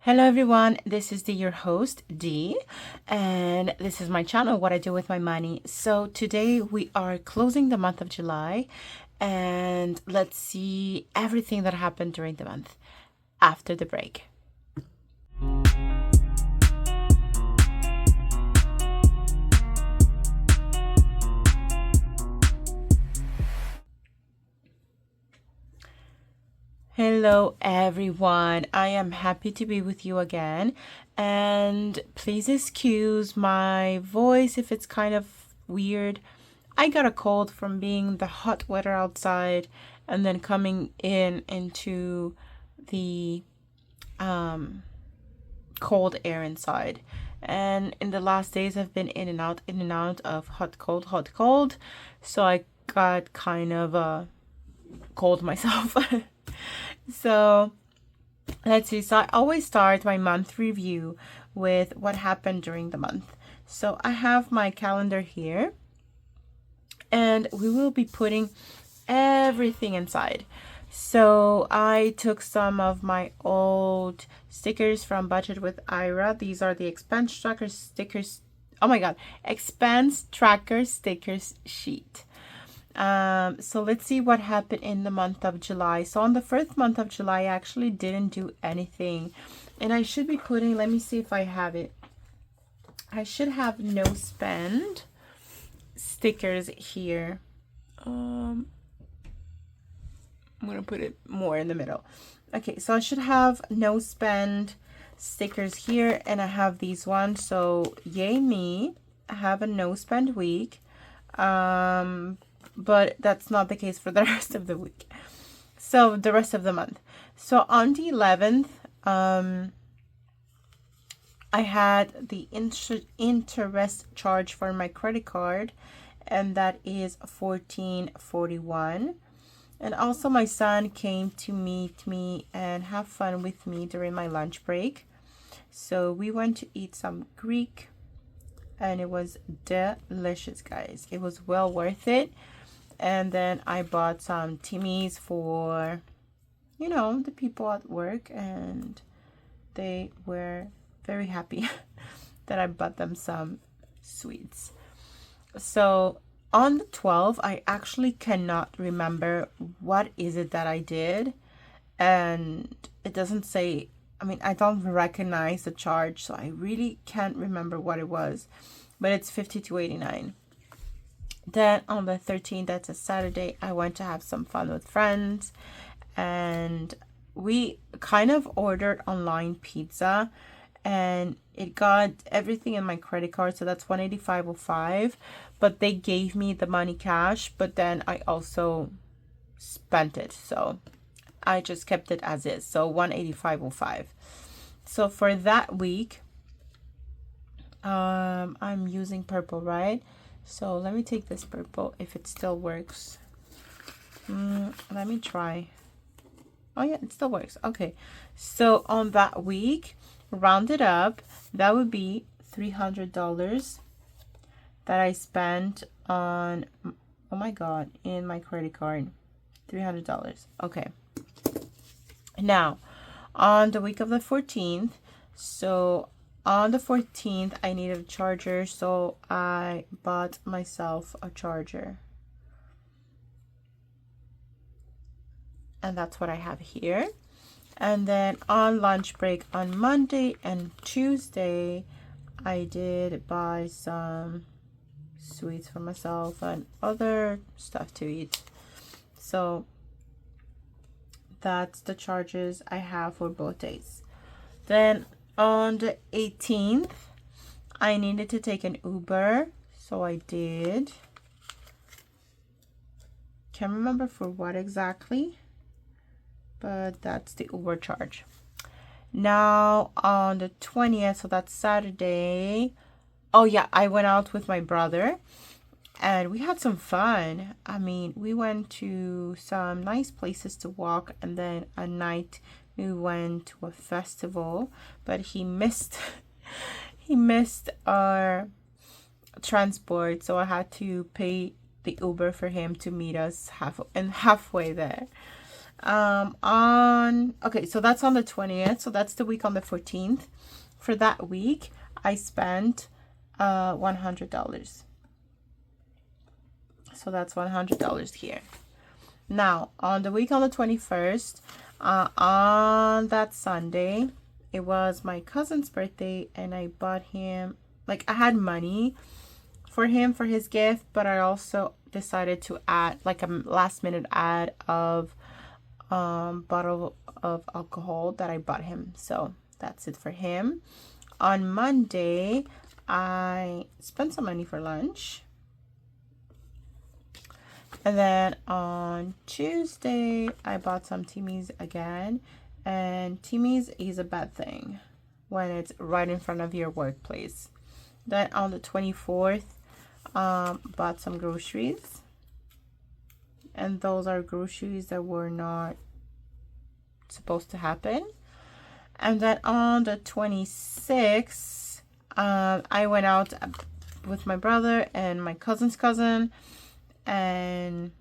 Hello everyone, this is your host Dee, and this is my channel, What I Do With My Money. So today we are closing the month of July, and let's see everything that happened during the month after the break. Hello everyone, I am happy to be with you again, and please excuse my voice if it's kind of weird. I got a cold from being the hot weather outside and then coming into the cold air inside. And in the last days I've been in and out of hot cold. So I got kind of cold myself. So let's see. So I always start my month review with what happened during the month. So I have my calendar here, and we will be putting everything inside. So I took some of my old stickers from BudgetWithIra. These are the expense tracker stickers. Oh my god, expense tracker stickers sheet. So let's see what happened in the month of July. So on the first month of July, I actually didn't do anything, and I should be putting, let me see if I have it. I should have no spend stickers here. I'm gonna put it more in the middle. Okay, so I should have no spend stickers here, and I have these ones. So yay me, I have a no spend week. But that's not the case for the rest of the week. So the rest of the month. So on the 11th, I had the interest charge for my credit card, and that is $14.41. And also my son came to meet me and have fun with me during my lunch break. So we went to eat some Greek, and it was delicious, guys. It was well worth it. And then I bought some Timmy's for, the people at work, and they were very happy that I bought them some sweets. So on the 12th, I actually cannot remember what is it that I did, and it doesn't say, I don't recognize the charge, so I really can't remember what it was, but it's $52.89. Then on the 13th, that's a Saturday, I went to have some fun with friends, and we kind of ordered online pizza, and it got everything in my credit card, so that's $185.05, but they gave me the money cash, but then I also spent it, so I just kept it as is, so $185.05. So for that week, I'm using purple, right? So let me take this purple if it still works. Let me try. Oh yeah, it still works. Okay, so on that week, rounded up, that would be $300 that I spent on, oh my god, in my credit card. $300. Okay. Now, on the week of the 14th, so on the 14th, I needed a charger, so I bought myself a charger. And that's what I have here. And then on lunch break on Monday and Tuesday, I did buy some sweets for myself and other stuff to eat. So that's the charges I have for both days. Then on the 18th, I needed to take an Uber, so I did. Can't remember for what exactly, but that's the Uber charge. Now on the 20th, so that's Saturday. Oh yeah, I went out with my brother, and we had some fun. We went to some nice places to walk, and then at night we went to a festival, but he missed our transport, so I had to pay the Uber for him to meet us halfway there. Okay, so that's on the 20th, so that's the week on the 14th. For that week, I spent $100. So that's $100 here. Now, on the week on the 21st, on that Sunday, it was my cousin's birthday, and I bought him, like, I had money for him for his gift, but I also decided to add, like, a last minute add of bottle of alcohol that I bought him. So that's it for him. On Monday, I spent some money for lunch. And then on Tuesday, I bought some Timmy's again. And Timmy's is a bad thing when it's right in front of your workplace. Then on the 24th, bought some groceries. And those are groceries that were not supposed to happen. And then on the 26th, I went out with my brother and my cousin's cousin. And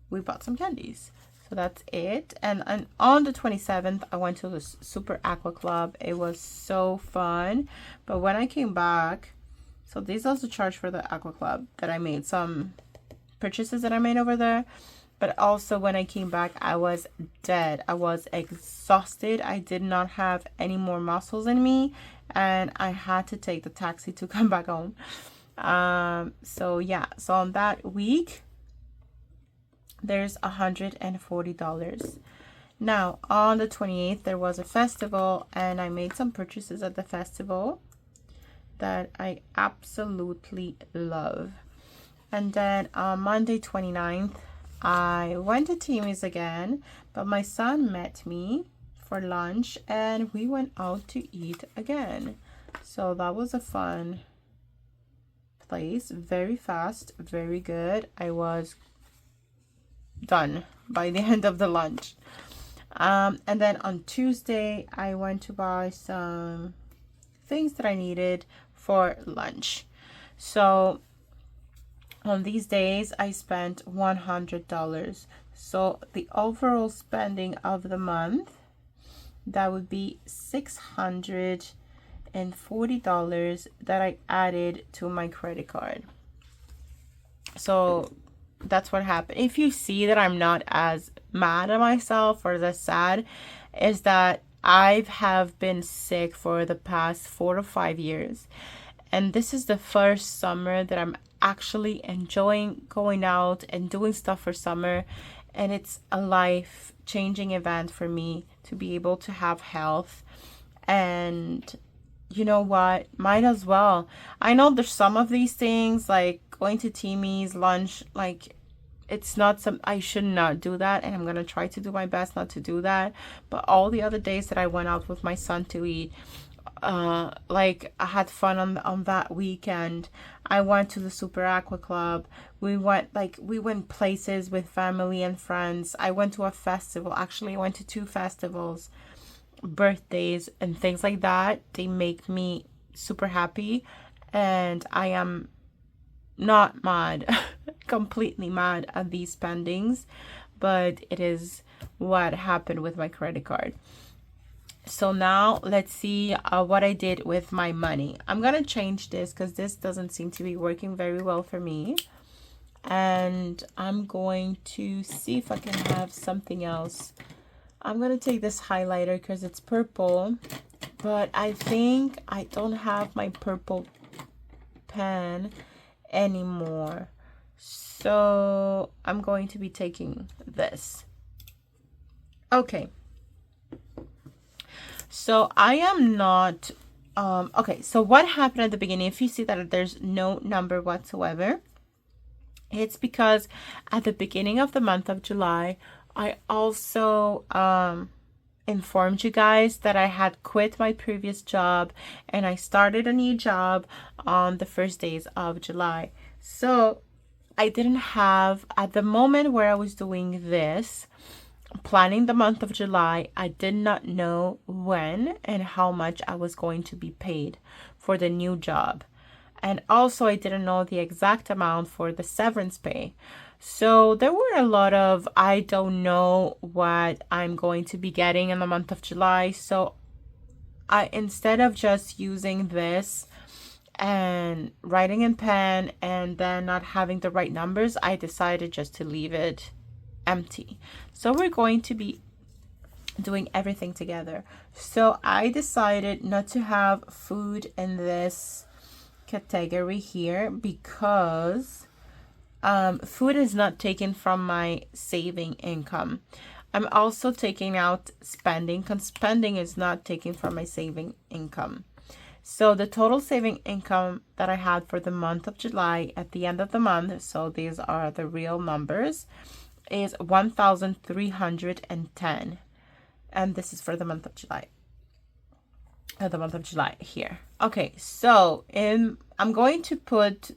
we bought some candies. So that's it. And on the 27th, I went to the Super Aqua Club. It was so fun. But when I came back, so these also charged for the Aqua Club that I made some purchases that I made over there. But also when I came back, I was dead. I was exhausted. I did not have any more muscles in me. And I had to take the taxi to come back home. So yeah, so on that week there's $140. Now on the 28th there was a festival, and I made some purchases at the festival that I absolutely love. And then on Monday 29th I went to Timmy's again, but my son met me for lunch and we went out to eat again. So that was a fun place. Very fast, very good. I was done by the end of the lunch. And then on Tuesday I went to buy some things that I needed for lunch. So on these days I spent $100. So the overall spending of the month, that would be $640 that I added to my credit card. So that's what happened. If you see that I'm not as mad at myself or as sad, is that I have been sick for the past 4 to 5 years, and this is the first summer that I'm actually enjoying going out and doing stuff for summer, and it's a life-changing event for me to be able to have health. And you know what, might as well. I know there's some of these things like going to Timmy's, lunch, like it's not some, I should not do that, and I'm gonna try to do my best not to do that. But all the other days that I went out with my son to eat, like I had fun on that weekend. I went to the Super Aqua Club. We went places with family and friends. I went to a festival. Actually, I went to 2 festivals, birthdays and things like that. They make me super happy, and I am not mad, completely mad at these spendings, but it is what happened with my credit card. So now let's see what I did with my money. I'm gonna change this because this doesn't seem to be working very well for me, and I'm going to see if I can have something else. I'm gonna take this highlighter because it's purple, but I think I don't have my purple pen anymore, so I'm going to be taking this. Okay, so I am not okay, so what happened at the beginning, if you see that there's no number whatsoever, it's because at the beginning of the month of July I also informed you guys that I had quit my previous job and I started a new job on the first days of July. So I didn't have, at the moment where I was doing this, planning the month of July, I did not know when and how much I was going to be paid for the new job. And also I didn't know the exact amount for the severance pay. So there were a lot of, I don't know what I'm going to be getting in the month of July. So instead of just using this and writing in pen and then not having the right numbers, I decided just to leave it empty. So we're going to be doing everything together. So I decided not to have food in this category here because food is not taken from my saving income. I'm also taking out spending, because spending is not taken from my saving income. So the total saving income that I had for the month of July at the end of the month, so these are the real numbers, is 1,310. And this is for the month of July. The month of July here. Okay, so I'm going to put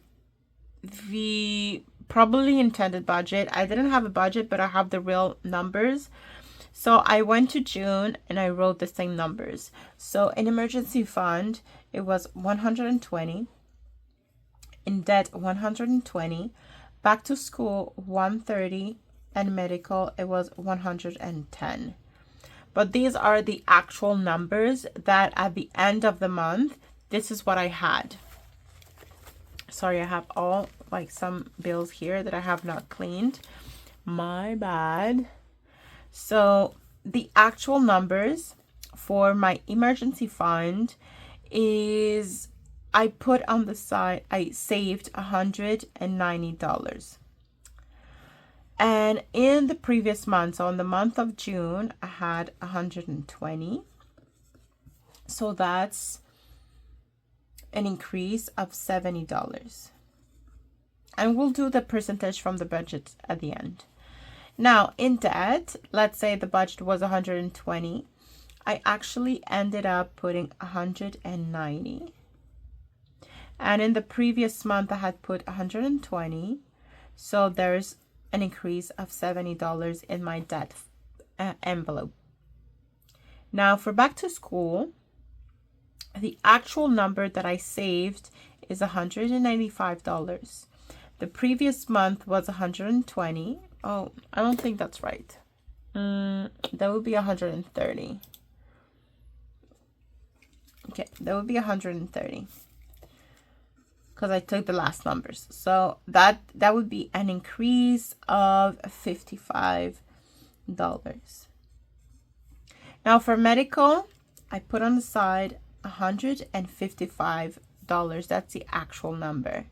the probably intended budget. I didn't have a budget, but I have the real numbers. So I went to June and I wrote the same numbers. So in emergency fund, it was 120. In debt, 120. Back to school, 130. And medical, it was 110. But these are the actual numbers that at the end of the month, this is what I had. Sorry, I have all like some bills here that I have not cleaned. My bad. So the actual numbers for my emergency fund is, I put on the side, I saved $190. And in the previous month, so in the month of June, I had 120. So that's an increase of $70. And we'll do the percentage from the budget at the end. Now, in debt, let's say the budget was 120. I actually ended up putting 190. And in the previous month, I had put 120. So there's an increase of $70 in my debt envelope. Now for back to school, the actual number that I saved is $195. The previous month was 120. Oh, I don't think that's right. That would be 130. Okay, that would be 130. Because I took the last numbers. So that would be an increase of $55. Now for medical, I put on the side $155. That's the actual number.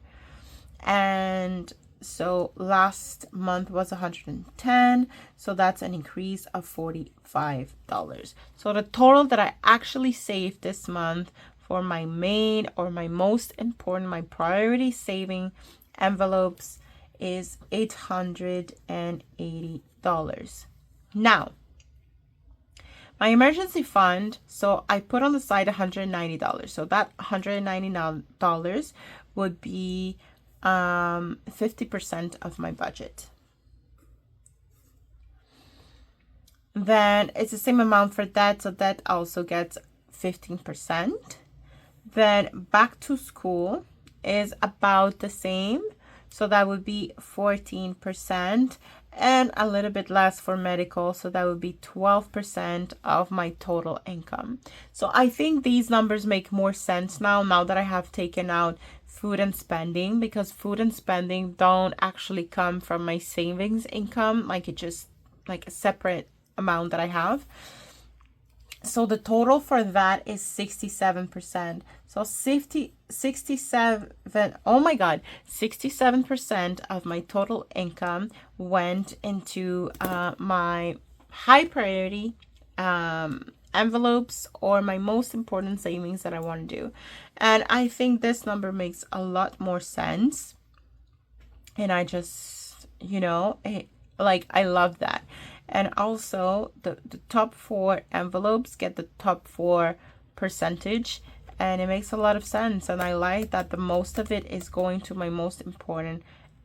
And so last month was 110. So that's an increase of $45. So the total that I actually saved this month for my main or my most important, my priority saving envelopes is $880. Now, my emergency fund, so I put on the side $190. So that $190 would be 50% of my budget. Then it's the same amount for that, so that also gets 15%. Then back to school is about the same, so that would be 14%, and a little bit less for medical, so that would be 12% of my total income. So I think these numbers make more sense now that I have taken out food and spending, because food and spending don't actually come from my savings income, like it just like a separate amount that I have. So the total for that is 67%. So 67% of my total income went into my high priority envelopes or my most important savings that I want to do. And I think this number makes a lot more sense. And I just, I love that. And also the top 4 envelopes get the top 4 percentage, and it makes a lot of sense. And I like that the most of it is going to my most important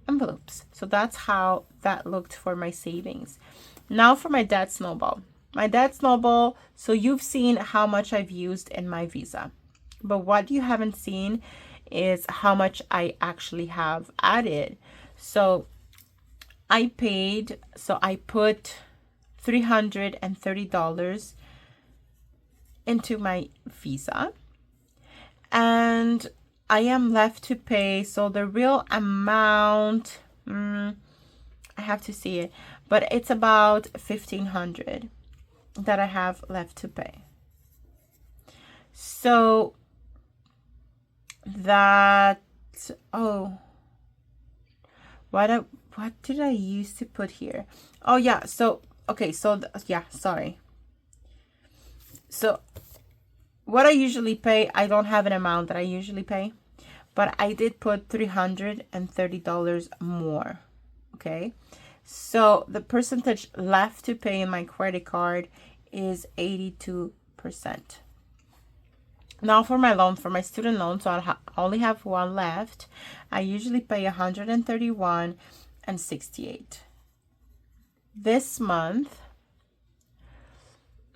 envelopes. So that's how that looked for my savings. Now for my debt snowball. My debt snowball, so you've seen how much I've used in my Visa. But what you haven't seen is how much I actually have added. So I paid, so I put $330 into my Visa, and I am left to pay. So the real amount, I have to see it, but it's about $1,500 that I have left to pay. So that, oh, what did I use to put here? Oh yeah, so okay, so yeah, sorry. So what I usually pay, I don't have an amount that I usually pay, but I did put $330 more. Okay, so the percentage left to pay in my credit card is 82%. Now for my loan, for my student loan, so I only have one left. I usually pay $131.68. This month,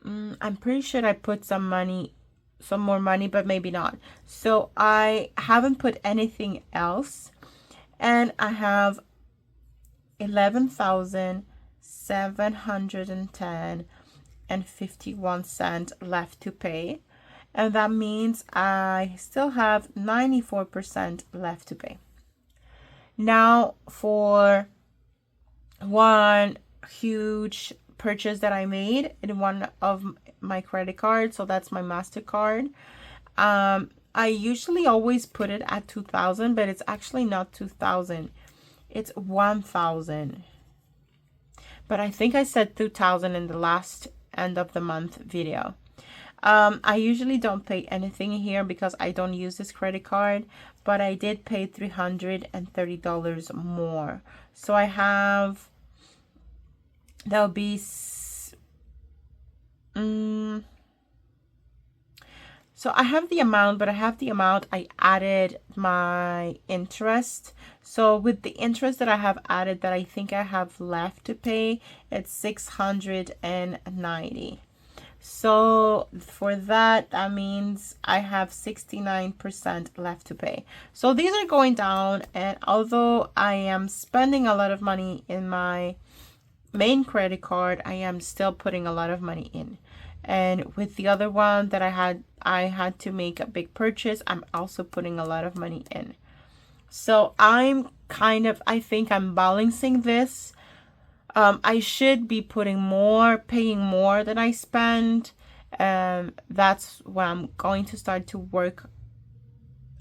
I'm pretty sure I put some more money, but maybe not. So I haven't put anything else, and I have $11,710.51 left to pay, and that means I still have 94% left to pay. Now for one huge purchase that I made in one of my credit cards, so that's my MasterCard. I usually always put it at 2,000, but it's actually not 2,000. It's 1,000. But I think I said 2,000 in the last end of the month video. I usually don't pay anything here because I don't use this credit card, but I did pay $330 more. So I have, that'll be, so I have the amount, but I added my interest. So with the interest that I have added, that I think I have left to pay, it's $690. So for that means I have 69% left to pay. So these are going down, and although I am spending a lot of money in my main credit card, I am still putting a lot of money in. And with the other one that I had to make a big purchase, I'm also putting a lot of money in. So I think I'm balancing this. I should be paying more than I spend. That's what I'm going to start to work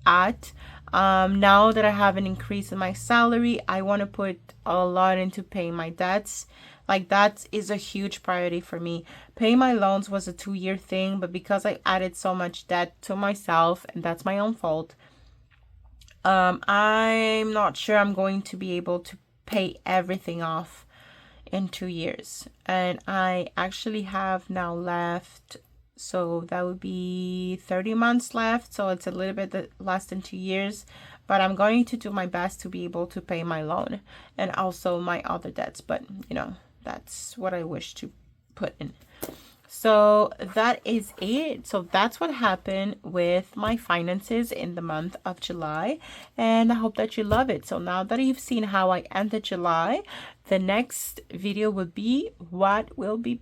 at. Now that I have an increase in my salary, I want to put a lot into paying my debts. Like, that is a huge priority for me. Paying my loans was a 2-year thing, but because I added so much debt to myself, and that's my own fault, I'm not sure I'm going to be able to pay everything off in 2 years. And I actually have now left, so that would be 30 months left, so it's a little bit less than 2 years, but I'm going to do my best to be able to pay my loan and also my other debts. But you know, that's what I wish to put in. So that is it. So that's what happened with my finances in the month of July, and I hope that you love it. So now that you've seen how I ended July, the next video would be what will we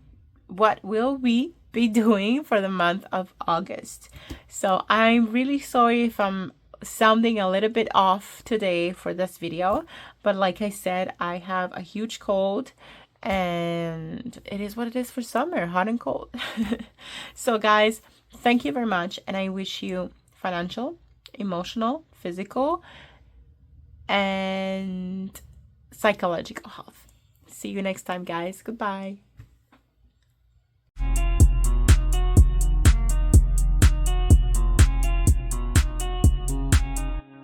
be doing for the month of August. So I'm really sorry if I'm sounding a little bit off today for this video, but like I said, I have a huge cold, and it is what it is for summer, hot and cold. So guys, thank you very much, and I wish you financial, emotional, physical, and psychological health. See you next time, guys. Goodbye.